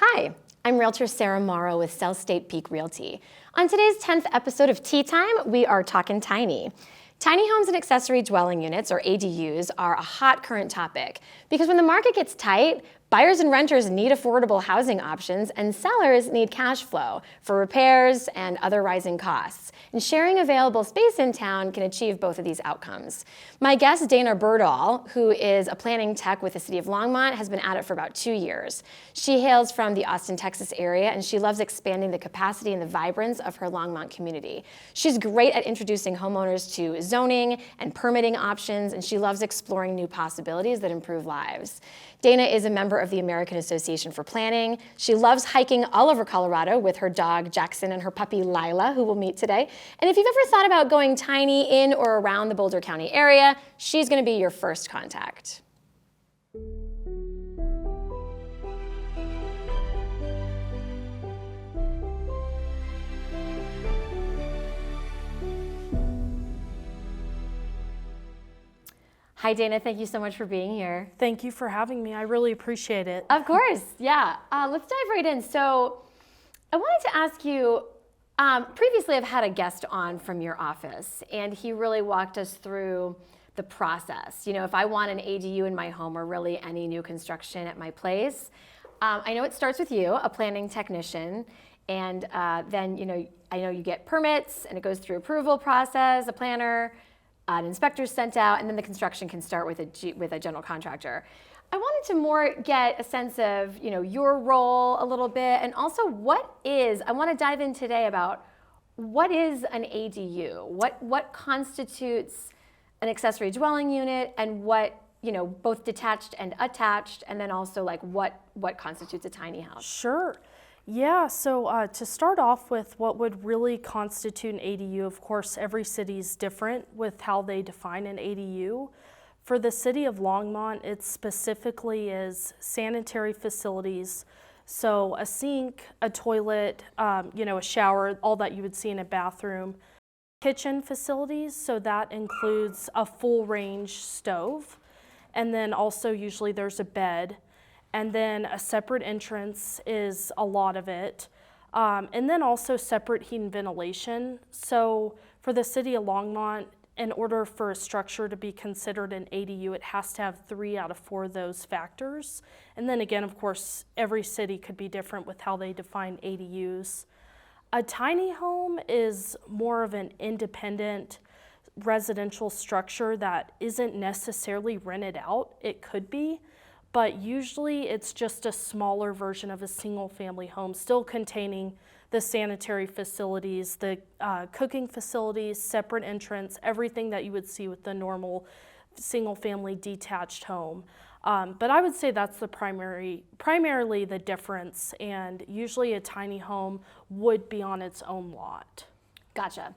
Hi, I'm Realtor Sarah Morrow with South State Peak Realty. On today's 10th episode of Tea Time, we are talking tiny. Tiny homes and accessory dwelling units, or ADUs, are a hot current topic because when the market gets tight, buyers and renters need affordable housing options and sellers need cash flow for repairs and other rising costs. And sharing available space in town can achieve both of these outcomes. My guest, Dana Berdahl, who is a planning tech with the city of Longmont, has been at it for about 2 years. She hails from the Austin, Texas area, and she loves expanding the capacity and the vibrance of her Longmont community. She's great at introducing homeowners to zoning and permitting options, and she loves exploring new possibilities that improve lives. Dana is a member of the American Association for Planning. She loves hiking all over Colorado with her dog Jackson and her puppy Lila, who we'll meet today. And if you've ever thought about going tiny in or around the Boulder County area, she's going to be your first contact. Hi, Dana. Thank you so much for being here. Thank you for having me. I really appreciate it. Of course. Yeah. Let's dive right in. So I wanted to ask you, previously I've had a guest on from your office, and he really walked us through the process. You know, if I want an ADU in my home or really any new construction at my place, I know it starts with you, a planning technician, and then, I know you get permits and it goes through approval process, a planner, an inspector's sent out, and then the construction can start with a general contractor. I wanted to more get a sense of, your role a little bit, and also I want to dive in today about what is an ADU? What constitutes an accessory dwelling unit, and what, both detached and attached, and then also like what constitutes a tiny house? Sure. Yeah, so to start off with what would really constitute an ADU, of course, every city is different with how they define an ADU. For the city of Longmont, it specifically is sanitary facilities. So a sink, a toilet, a shower, all that you would see in a bathroom. Kitchen facilities, so that includes a full range stove. And then also usually there's a bed. And then a separate entrance is a lot of it. And then also separate heat and ventilation. So for the city of Longmont, in order for a structure to be considered an ADU, it has to have 3 out of 4 of those factors. And then again, of course, every city could be different with how they define ADUs. A tiny home is more of an independent residential structure that isn't necessarily rented out. It could be, but usually it's just a smaller version of a single family home, still containing the sanitary facilities, the cooking facilities, separate entrance, everything that you would see with the normal single family detached home. But I would say that's the primarily the difference, and usually a tiny home would be on its own lot. Gotcha.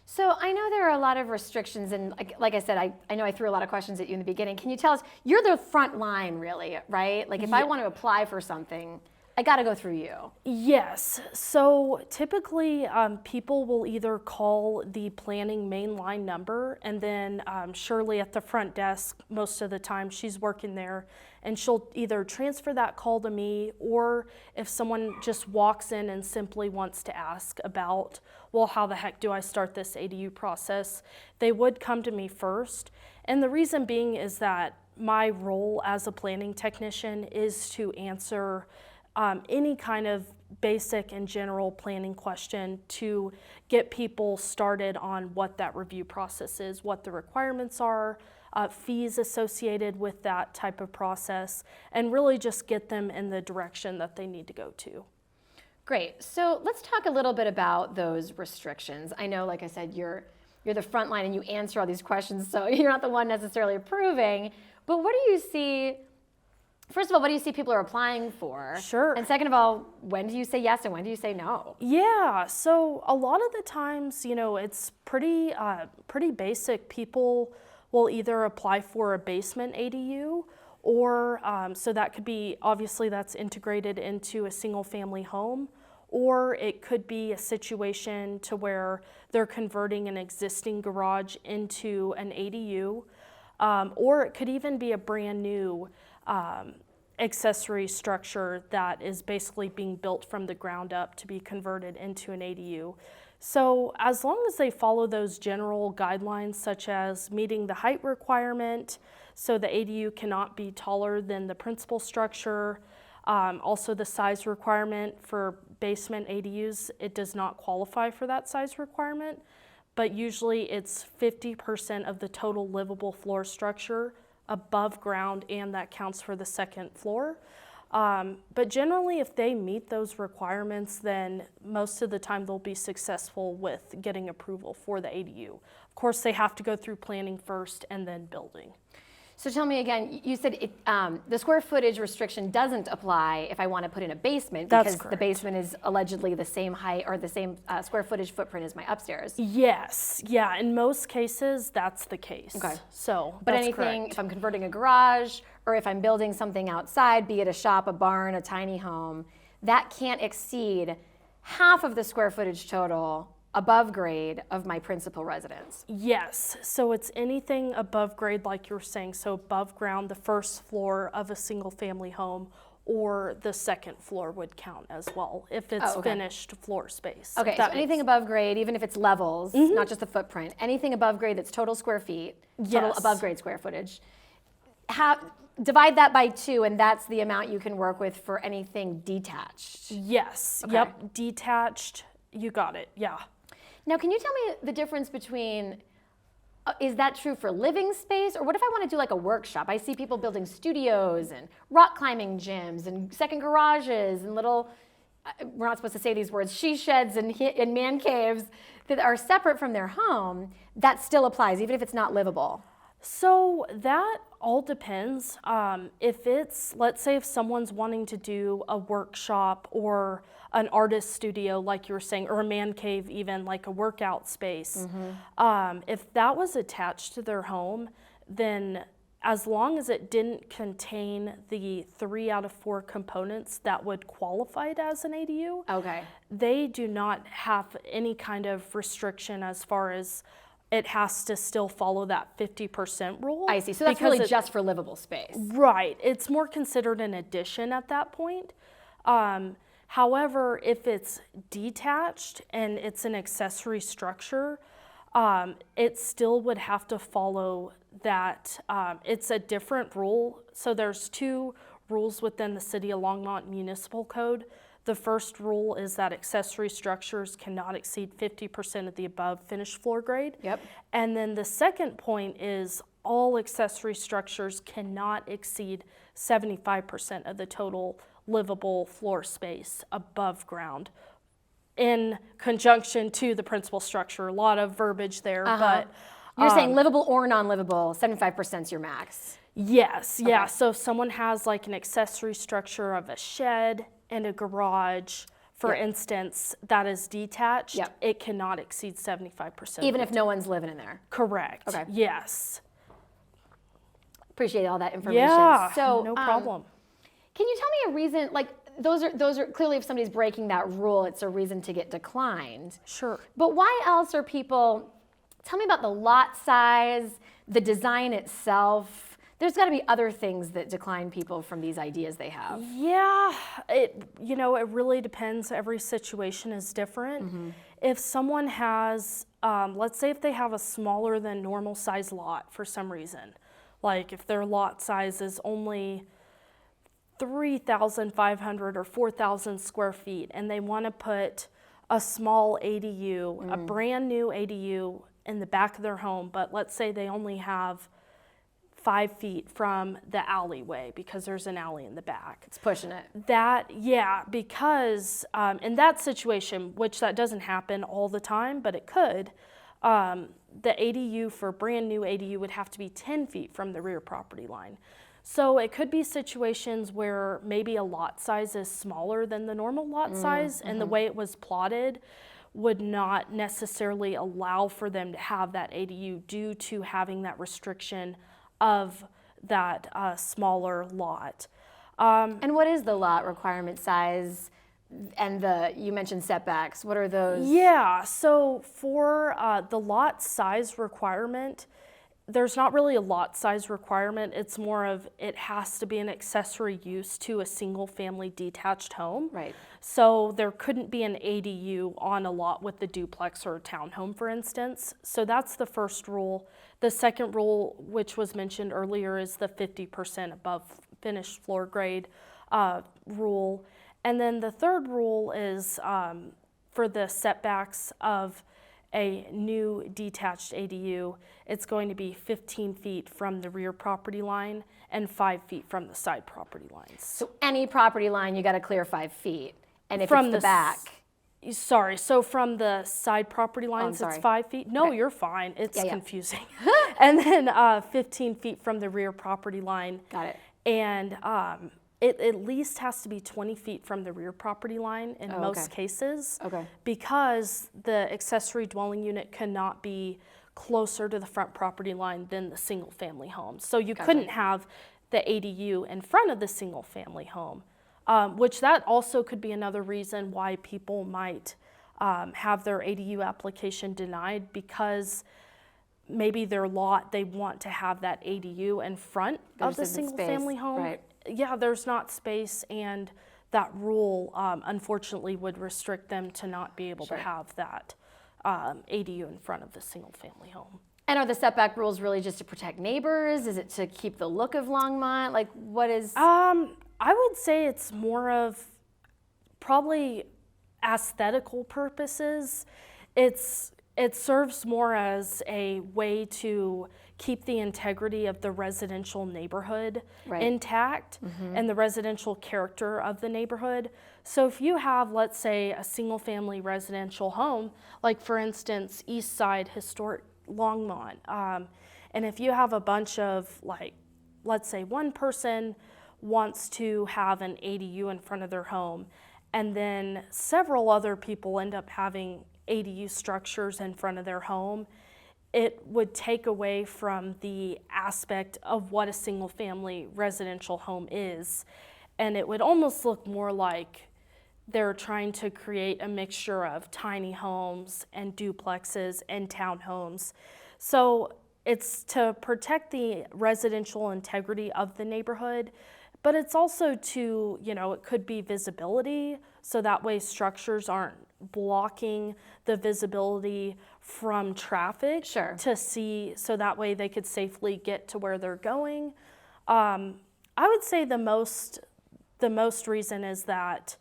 So I know there are a lot of restrictions, and like I said, I know I threw a lot of questions at you in the beginning. Can you tell us, you're the front line really, right? Like if I want to apply for something, I got to go through you. Yes. So typically people will either call the planning main line number, and then Shirley at the front desk, most of the time she's working there, and she'll either transfer that call to me, or if someone just walks in and simply wants to ask about, well, how the heck do I start this ADU process, they would come to me first. And the reason being is that my role as a planning technician is to answer any kind of basic and general planning question to get people started on what that review process is, what the requirements are, fees associated with that type of process, and really just get them in the direction that they need to go to. Great. So let's talk a little bit about those restrictions. I know, like I said, you're the front line and you answer all these questions, so you're not the one necessarily approving, but what do you see? First of all, what do you see people are applying for? Sure. And second of all, when do you say yes and when do you say no? Yeah, so a lot of the times, it's pretty basic. People will either apply for a basement ADU, or so that could be, obviously that's integrated into a single family home, or it could be a situation to where they're converting an existing garage into an ADU, or it could even be a brand new accessory structure that is basically being built from the ground up to be converted into an ADU. So as long as they follow those general guidelines, such as meeting the height requirement, so the ADU cannot be taller than the principal structure, also the size requirement for basement ADUs, it does not qualify for that size requirement, but usually it's 50% of the total livable floor structure above ground, and that counts for the second floor. But generally, if they meet those requirements, then most of the time they'll be successful with getting approval for the ADU. Of course, they have to go through planning first and then building. So tell me again, you said the square footage restriction doesn't apply if I want to put in a basement, because the basement is allegedly the same height or the same square footage footprint as my upstairs. Yes, yeah, in most cases that's the case. Okay. So, but that's anything, correct. if I'm converting a garage or if I'm building something outside, be it a shop, a barn, a tiny home, that can't exceed half of the square footage total above grade of my principal residence. Yes, so it's anything above grade, like you were saying, so above ground, the first floor of a single family home, or the second floor would count as well, if it's finished floor space. Okay, so anything above grade, even if it's levels, not just the footprint, anything above grade that's total square feet, total above grade square footage, divide that by 2, and that's the amount you can work with for anything detached. Yes, yep, detached, you got it, yeah. Now, can you tell me the difference between, is that true for living space, or what if I want to do like a workshop? I see people building studios and rock climbing gyms and second garages and little, we're not supposed to say these words, she sheds and man caves that are separate from their home. That still applies, even if it's not livable. So that all depends. If it's, let's say if someone's wanting to do a workshop or an artist studio, like you were saying, or a man cave even, like a workout space, if that was attached to their home, then as long as it didn't contain the 3 out of 4 components that would qualify it as an ADU, they do not have any kind of restriction as far as it has to still follow that 50% rule. I see, so that's really just for livable space. Right, it's more considered an addition at that point. However, if it's detached and it's an accessory structure, it still would have to follow that. It's a different rule. So there's 2 rules within the City of Longmont Municipal Code. The first rule is that accessory structures cannot exceed 50% of the above finished floor grade. Yep. And then the second point is all accessory structures cannot exceed 75% of the total livable floor space above ground, in conjunction to the principal structure. A lot of verbiage there, but you're saying livable or non-livable, 75% is your max. Yes, yeah. So if someone has like an accessory structure of a shed and a garage, for instance, that is detached, it cannot exceed 75%. Even if no one's living in there? Correct. Okay. Yes. Appreciate all that information. Yeah, so, no problem. Can you tell me a reason, like those are clearly, if somebody's breaking that rule, it's a reason to get declined. Sure. But why else are people, tell me about the lot size, the design itself. There's got to be other things that decline people from these ideas they have. Yeah, it really depends. Every situation is different. If someone has, let's say if they have a smaller than normal size lot for some reason, like if their lot size is only 3,500 or 4,000 square feet and they want to put a small ADU, a brand new ADU in the back of their home, but let's say they only have 5 feet from the alleyway because there's an alley in the back. It's pushing it. Because in that situation, which that doesn't happen all the time, but it could, the ADU for a brand new ADU would have to be 10 feet from the rear property line. So it could be situations where maybe a lot size is smaller than the normal lot size, and the way it was plotted would not necessarily allow for them to have that ADU due to having that restriction of that smaller lot. And what is the lot requirement size? And you mentioned setbacks. What are those? Yeah, so for the lot size requirement, there's not really a lot size requirement. It's more of it has to be an accessory use to a single family detached home. Right. So there couldn't be an ADU on a lot with the duplex or a townhome, for instance. So that's the first rule. The second rule, which was mentioned earlier, is the 50% above finished floor grade rule. And then the third rule is for the setbacks of a new detached ADU, it's going to be 15 feet from the rear property line and 5 feet from the side property lines. So any property line, you got to clear 5 feet. And if From it's the back. Sorry, so from the side property lines, it's 5 feet? No, Okay. you're fine. It's Yeah. confusing. And then 15 feet from the rear property line. Got it. And it at least has to be 20 feet from the rear property line in most cases. Okay. Because the accessory dwelling unit cannot be closer to the front property line than the single family home. So you couldn't have the ADU in front of the single family home, which that also could be another reason why people might have their ADU application denied, because maybe their lot, they want to have that ADU in front of the single family home. Right. Yeah, there's not space, and that rule unfortunately would restrict them to not be able to have that ADU in front of the single family home. And are the setback rules really just to protect neighbors? Is it to keep the look of Longmont? Like, what is? I would say it's more of probably aesthetical purposes. It serves more as a way to keep the integrity of the residential neighborhood intact and the residential character of the neighborhood. So if you have, let's say, a single family residential home, like for instance, East Side Historic Longmont, and if you have a bunch of, like, let's say one person wants to have an ADU in front of their home, and then several other people end up having ADU structures in front of their home, it would take away from the aspect of what a single family residential home is. And it would almost look more like they're trying to create a mixture of tiny homes and duplexes and townhomes. So it's to protect the residential integrity of the neighborhood, but it's also to, it could be visibility, so that way structures aren't blocking the visibility from traffic to see, so that way they could safely get to where they're going. I would say the most reason is that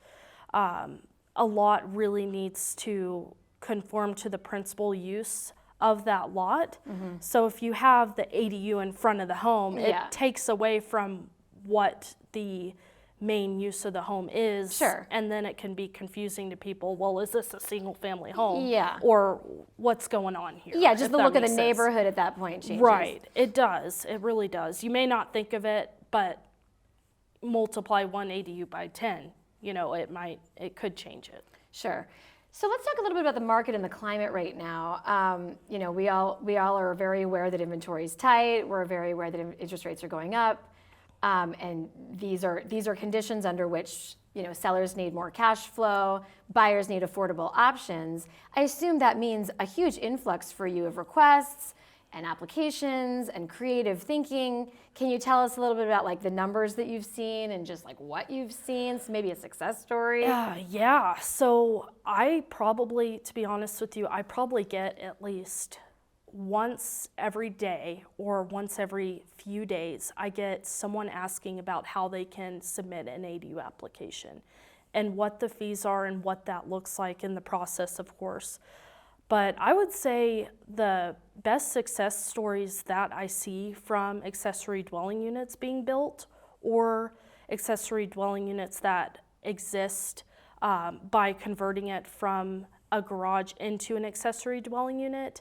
a lot really needs to conform to the principal use of that lot. So if you have the ADU in front of the home, it takes away from what the main use of the home is, and then it can be confusing to people. Well, is this a single family home? Or what's going on here? Yeah, just the look of the neighborhood at that point changes. Right, it does, it really does. You may not think of it, but multiply one ADU by 10, it could change it. Sure. So let's talk a little bit about the market and the climate right now. We all are very aware that inventory is tight. We're very aware that interest rates are going up. And these are conditions under which sellers need more cash flow, buyers need affordable options. I assume that means a huge influx for you of requests and applications and creative thinking. Can you tell us a little bit about like the numbers that you've seen and just like what you've seen? So maybe a success story. Yeah. So I probably, to be honest with you, I probably get at least once every day or once every few days, I get someone asking about how they can submit an ADU application and what the fees are and what that looks like in the process, of course. But I would say the best success stories that I see from accessory dwelling units being built or accessory dwelling units that exist by converting it from a garage into an accessory dwelling unit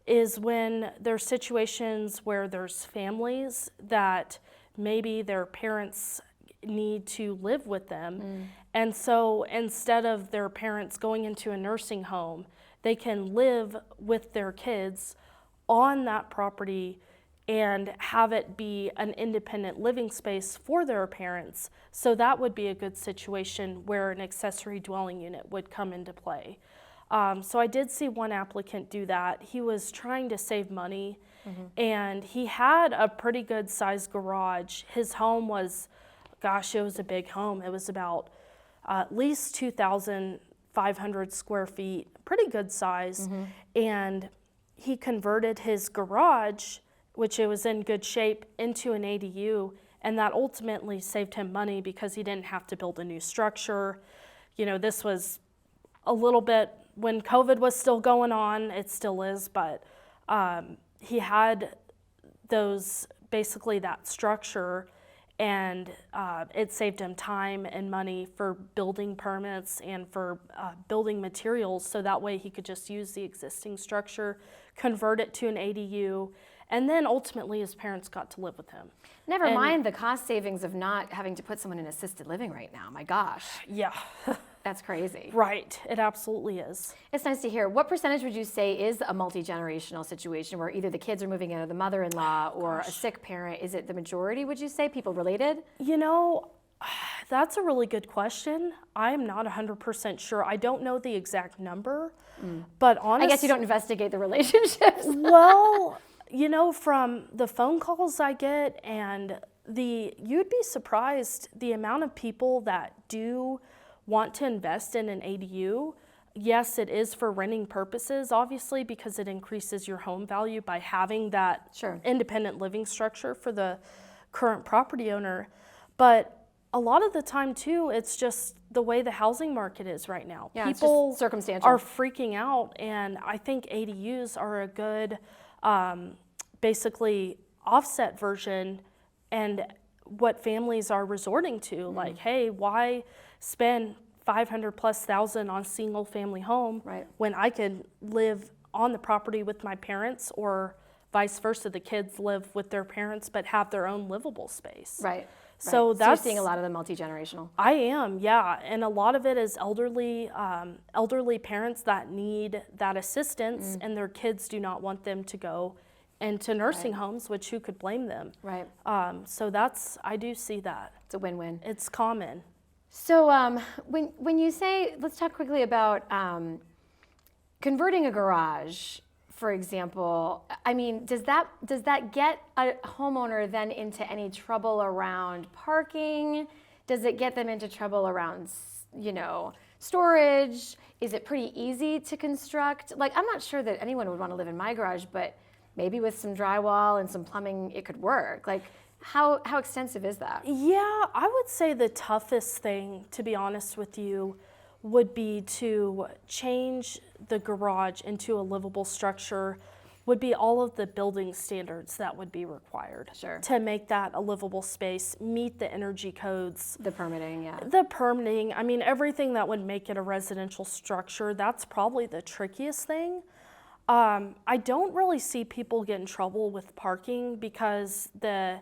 is when there's situations where there's families that maybe their parents need to live with them. And so instead of their parents going into a nursing home, they can live with their kids on that property and have it be an independent living space for their parents. So that would be a good situation where an accessory dwelling unit would come into play. So I did see one applicant do that. He was trying to save money And he had a pretty good sized garage. His home was, gosh, it was a big home. It was about at least 2,500 square feet, pretty good size. And he converted his garage, which it was in good shape, into an ADU. And that ultimately saved him money because he didn't have to build a new structure. You know, this was a little bit when COVID was still going on, it still is, but he had basically that structure, and it saved him time and money for building permits and for building materials, so that way he could just use the existing structure, convert it to an ADU, and then ultimately his parents got to live with him. Never mind the cost savings of not having to put someone in assisted living right now. My gosh. Yeah. That's crazy. Right, it absolutely is. It's nice to hear. What percentage would you say is a multi-generational situation where either the kids are moving in or the mother-in-law or a sick parent? Is it the majority, would you say, people related? You know, that's a really good question. I'm not 100% sure. I don't know the exact number, but honestly, I guess you don't investigate the relationships. Well, you know, from the phone calls I get and you'd be surprised the amount of people that do want to invest in an ADU. Yes, it is for renting purposes, obviously, because it increases your home value by having that independent living structure for the current property owner. But a lot of the time, too, it's just the way the housing market is right now. Yeah, people it's just circumstantial. Are freaking out, and I think ADUs are a good, basically, offset version and what families are resorting to. Like, hey, why spend $500,000+ on a single family home when I could live on the property with my parents, or vice versa, the kids live with their parents but have their own livable space. Right. So you're seeing a lot of the multi-generational. I am, yeah, and a lot of it is elderly parents that need that assistance, and their kids do not want them to go into nursing homes, which who could blame them? Right. So I do see that. It's a win-win. It's common. So when you say, let's talk quickly about converting a garage, for example. I mean, does that get a homeowner then into any trouble around parking? Does it get them into trouble around, you know, storage? Is it pretty easy to construct? Like, I'm not sure that anyone would want to live in my garage, but maybe with some drywall and some plumbing, it could work. Like, how extensive is that? Yeah, I would say the toughest thing, to be honest with you, would be to change the garage into a livable structure, would be all of the building standards that would be required to make that a livable space, meet the energy codes. The permitting, yeah. The permitting, I mean, everything that would make it a residential structure, that's probably the trickiest thing. I don't really see people get in trouble with parking because the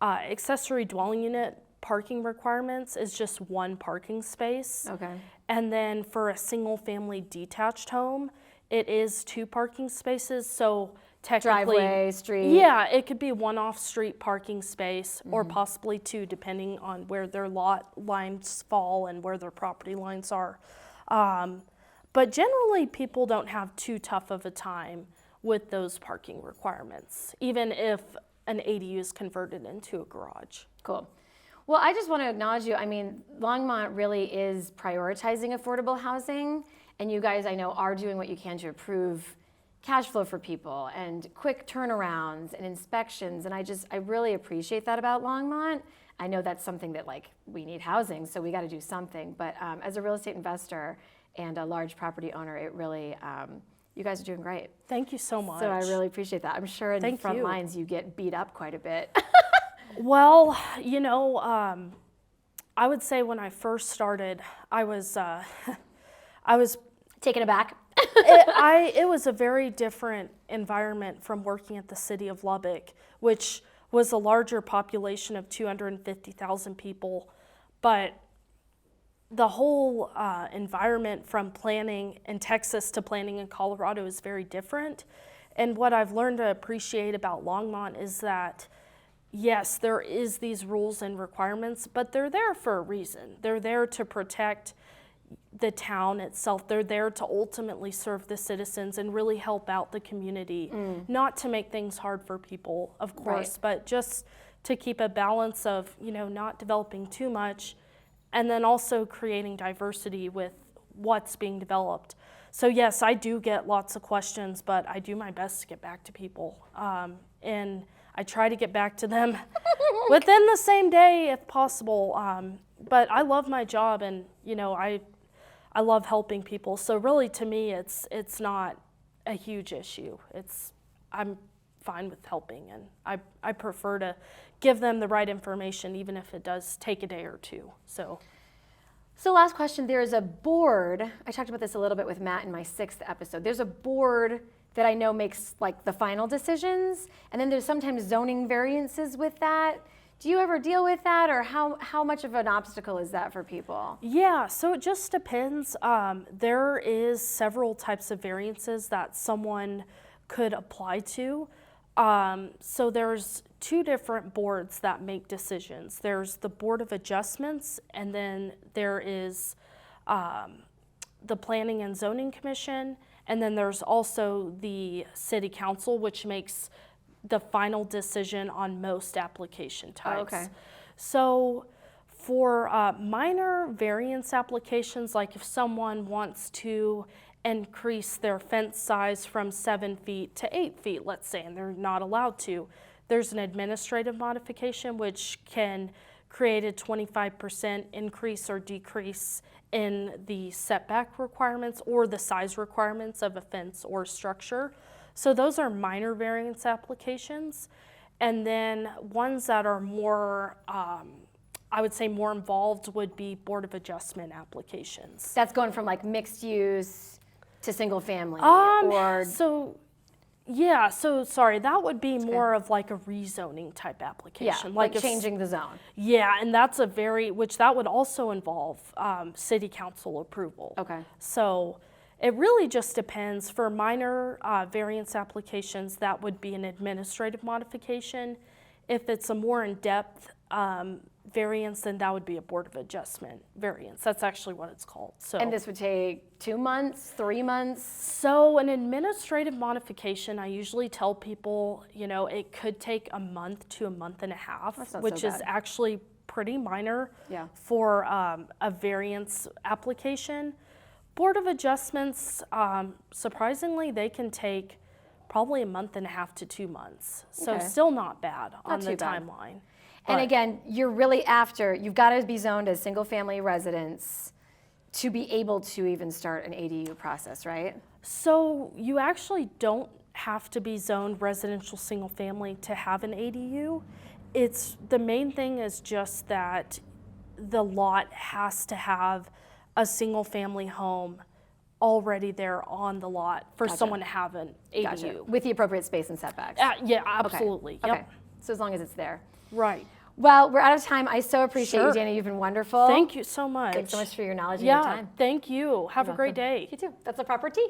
accessory dwelling unit parking requirements is just one parking space. Okay. And then for a single family detached home, it is 2 parking spaces. So technically, driveway, street. Yeah, it could be one off-street parking space or possibly 2, depending on where their lot lines fall and where their property lines are. But generally, people don't have too tough of a time with those parking requirements, even if an ADU is converted into a garage. Cool. Well, I just want to acknowledge you. I mean, Longmont really is prioritizing affordable housing, and you guys, I know, are doing what you can to improve cash flow for people and quick turnarounds and inspections, and I really appreciate that about Longmont. I know that's something that, like, we need housing, so we got to do something, but as a real estate investor and a large property owner, it really, you guys are doing great. Thank you so much. So I really appreciate that. I'm sure in the front lines you get beat up quite a bit. Well, you know, I would say when I first started, I was taken aback. It was a very different environment from working at the city of Lubbock, which was a larger population of 250,000 people, but the whole environment from planning in Texas to planning in Colorado is very different. And what I've learned to appreciate about Longmont is that, yes, there is these rules and requirements, but they're there for a reason. They're there to protect the town itself. They're there to ultimately serve the citizens and really help out the community, not to make things hard for people, of course, but just to keep a balance of, not developing too much, and then also creating diversity with what's being developed. So yes, I do get lots of questions, but I do my best to get back to people. And I try to get back to them within the same day if possible. But I love my job, and I love helping people. So really, to me, it's not a huge issue. I'm fine with helping, and I prefer to give them the right information, even if it does take a day or two. So last question, there's a board, I talked about this a little bit with Matt in my 6th episode. There's a board that I know makes like the final decisions, and then there's sometimes zoning variances with that. Do you ever deal with that, or how much of an obstacle is that for people? Yeah, so it just depends. There is several types of variances that someone could apply to. So there's 2 different boards that make decisions. There's the Board of Adjustments, and then there is the Planning and Zoning Commission, and then there's also the City Council, which makes the final decision on most application types. Oh, okay. So for minor variance applications, like if someone wants to increase their fence size from 7 feet to 8 feet, let's say, and they're not allowed to, there's an administrative modification which can create a 25% increase or decrease in the setback requirements or the size requirements of a fence or structure. So those are minor variance applications. And then ones that are more, I would say more involved would be Board of Adjustment applications. That's going from like mixed use to single family, or sorry, that would be more of like a rezoning type application. Yeah, like changing the zone. Yeah, and that's which that would also involve City Council approval. Okay. So it really just depends. For minor variance applications, that would be an administrative modification. If it's a more in-depth variance, then that would be a Board of Adjustment variance. That's actually what it's called. So, and this would take 2 months, 3 months? So an administrative modification, I usually tell people, it could take a month to a month and a half, which is actually pretty minor for a variance application. Board of Adjustments, surprisingly, they can take probably a month and a half to 2 months. So still not bad on the timeline. And again, you're really you've got to be zoned as single family residence to be able to even start an ADU process, right? So you actually don't have to be zoned residential single family to have an ADU. The main thing is just that the lot has to have a single family home already there on the lot for someone to have an ADU. Gotcha. With the appropriate space and setbacks. Yeah, absolutely. Okay. Yep. So as long as it's there. Right. Well, we're out of time. I so appreciate you, Dana. You've been wonderful. Thank you so much. Thanks so much for your knowledge and your time. Thank you. Have a great day. You too. That's a proper tea.